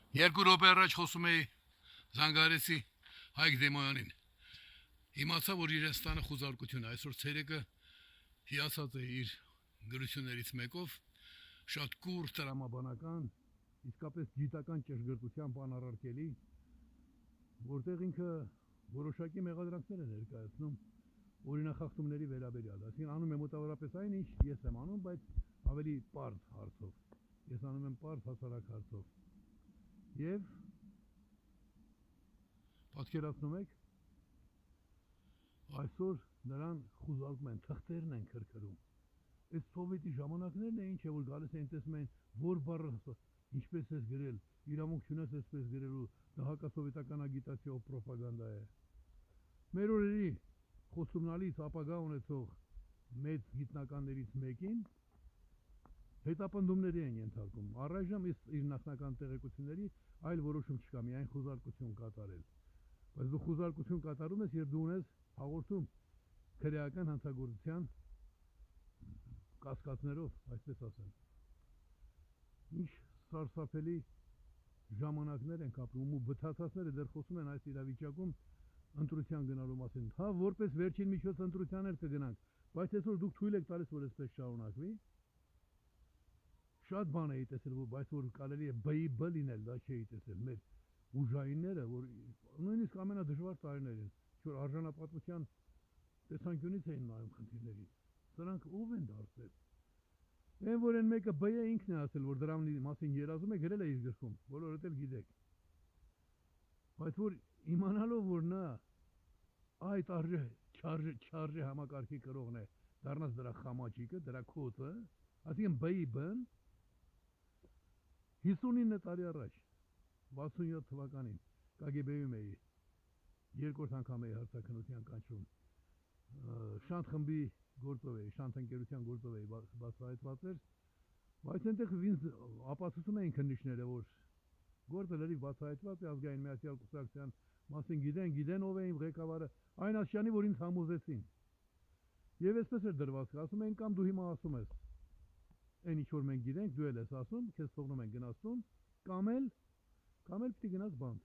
Երկու րոպե առաջ խոսում էի Զանգարեսի Հայկ Դեմոյանին։ Իմացա, որ Իրենստանը խուզարկություն է, այսօր ցերեկը հիացած է իր գրություններից մեկով, շատ կուր տրամաբանական, իսկապես գիտական ճշգրտության բան առարկելի, որտեղ ինքը որոշակի մեղադրանքներ է ներկայացնում օրինախախտումների վերաբերյալ, այսինքն անում է մոտավորապես այն, ինչ ես եմ անում, բայց ավելի պարզ հարցով։ Ես անում եմ պարզ հասարակ հարցով։ Եվ պատկերացնում եք, այսօր նրան խուզարկում են, թղթերն են քրքրում։ Այս սովետի ժամանակներն է ինչ է, որ գալիս էին տեսնում են, որ բառը ինչպես ես գրել, իրավունք չունես այսպես գրելու, դա հակասովետական ագիտացիա ու պրոպագանդա է։ Մեր օրերի խոսումնալից ապագա ունեցող մեծ գիտնականներից մեկին հետապնդումների են ենթարկում։ Առայժմ իր նախնական տեղեկությունների այլ որոշում չկա, միայն խուզարկություն կատարել։ Բայց դու խուզարկություն կատարում ես, երբ դու ունես հաղորդում քրեական հանցագործության կասկածներով, այսպես ասեմ։ Ինչ սարսափելի ժամանակներ են ապրում ու բթացածները դեռ խոսում են այս իրավիճակում ընտրության գնալու մասին։ Հա, որպես վերջին միջոց ընտրությաններ կգնանք, բայց այսօր դուք թույլ եք տալիս, որ այսպես շարունակվի։ Շատ բան էի տեսել, բայց որ կարելի է B լինել, դա չէի տեսել։ Մեր ուժայինները, որ նույնիսկ ամենադժվար տարիներին, որ արժանապատվության տեսանկյունից էին նայում խնդիրներին։ Սրանք ով են դարձել։ Այն որ այն մեկը B-ը ինքն է ասել, որ դրա մասին երազում է, գրել է իր գրքում, բոլորդ էլ գիտեք։ Բայց որ իմանալով, որ նա այդ չարժե համակարգի կրողն է, դառնաց դրա խամաճիկը, դրա քոցը, այսինքն B-ն 59 տարի առաջ, 67 թվականին, KGB-ում էի, երկրորդ անգամ էի հարցաքննության կանչում, Շանթ խմբի գործով էի, Շանթ ընկերության գործով էի բացահայտված էր, բայց այնտեղ ինձ ապացուցում էին քննիչները, որ գործը լրիվ բացահայտված է, ազգային միացյալ կուսակցության մասին գիտեն ով է իմ ղեկավարը, այն ասյանի, որ ինձ համոզեցին։ Եվ այսպես էր դրվածքը, ասում էին կամ դու հիմա ասում ես, այն ինչ որ մենք գիտենք, դու էլ ես ասում, քեզ թողնում են գնացում, կամ էլ պիտի գնաս բանտ։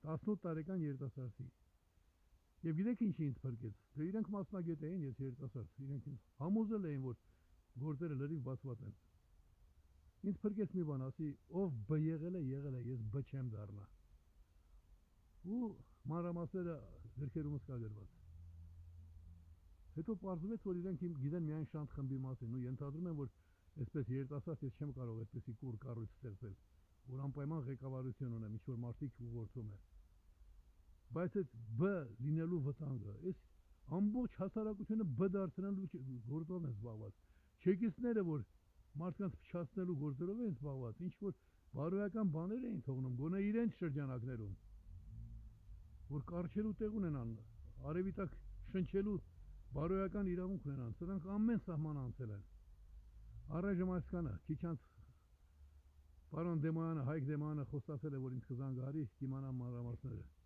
18 տարեկան երիտասարդի։ Եվ գիտեք ինչի ինձ փրկեց։ Դե իրենք մասնագետ էին, ես երիտասարդ, իրենք ինձ համոզել էին, որ գործերը լրիվ բացված են։ Ինձ փրկեց մի բան, ասի, ով B եղել է, ես B չեմ դառնա։ Ու մանրամասները գրքերումս կա գրված։ Հետո պարզվեց, որ իրենք գիտեն միայն Շանթ խմբի մասին, ու ենթադրում են, որ այսպես երիտասարդ ես չեմ կարող այդպեսի կուր կառույց ստեղծել, որ անպայման ղեկավարություն ունեմ, ինչ որ մարդիկ ուղղորդում է։ Բայց այդ B լինելու վտանգը, այս ամբողջ հասարակությունը B դարձնելու գործով են զբաղված։ Չեկիստները, որ մարդկանց փչացնելու գործերով են զբաղված, ինչ որ բարոյական բաներ էին թողնում, գոնե իրենց շրջանակներում, որ կարճելու տեղ ունենան, արևի տակ շնչելու բարոյական իրավունք ունենան, սրանք ամեն սահման անցել են։ Առայժմ այսքանը, քիչ անց պարոն Դեմոյանը, Հայկ Դեմոյանը խոստացել է, որ ինձ կզանգահարի, կիմանամ մանրամասները։